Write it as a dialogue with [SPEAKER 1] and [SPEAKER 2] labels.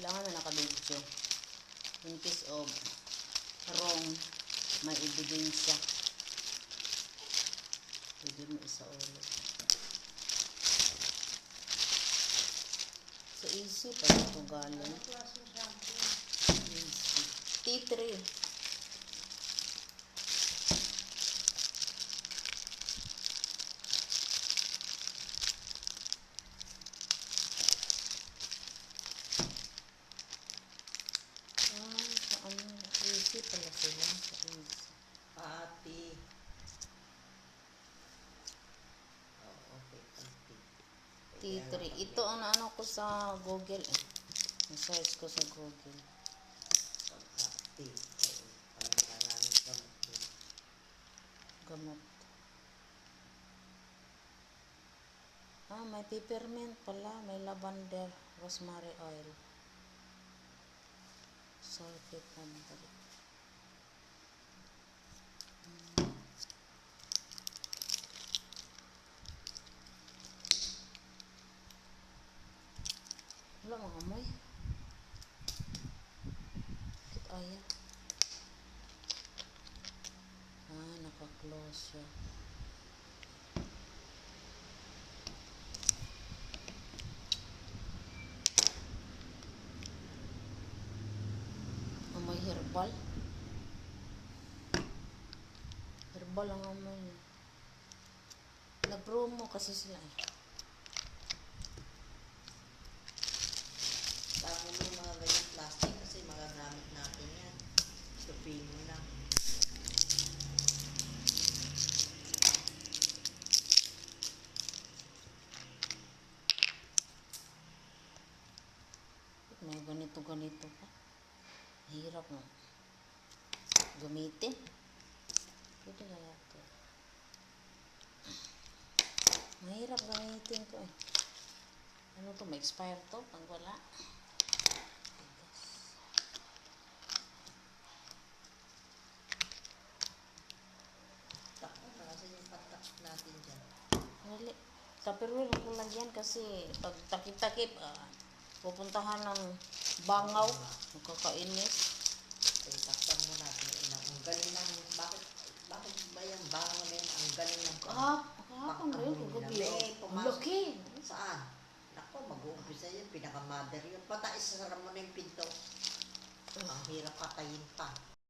[SPEAKER 1] Kailangan na nakabidyo. In case of wrong, may ebidensya. Pwede mo isa ulit. So, easy pa ito galing.
[SPEAKER 2] Ano klaseng shampoo?
[SPEAKER 1] Easy. Tea tree. Easy pala sila sa easy.
[SPEAKER 2] Pati. Okay, pati.
[SPEAKER 1] Tea tree. Ito ang ano ko sa Google eh. Na-search ko sa Google.
[SPEAKER 2] Pati. Parang maraming gamot din.
[SPEAKER 1] Gamot. May peppermint pala. May lavender, rosemary oil. Salted pambalik. Wala mga amoy. Bakit ayaw? Naka-close siya. Amoy herbal. Herbal ang amoy. Nag-promo kasi sila eh.
[SPEAKER 2] Tago mo yung mga ganyang plastic kasi magagamit natin yan. Stupin mo lang.
[SPEAKER 1] May ganito-ganito pa. Hirap mo gamitin. Pwede na ito. Mahirap gamitin to eh. Ano to? May expire to? Pag wala.
[SPEAKER 2] Tako, nakasan yung patak natin dyan.
[SPEAKER 1] Wali. Tupperware ko lang yan kasi pag takip-takip, pupuntahan ng bangaw. Magkakainis.
[SPEAKER 2] Ay, takpan mo natin. Ang galing ng, bakit ba yung bango na yun? Ang galing ng
[SPEAKER 1] Kahapon rin, kagabi. Ang laki.
[SPEAKER 2] Saan? Nako, mag-uumpisa yun. Pinaka-mother yun. Pata, isasara mo na yung pinto. Ang hirap patayin pa.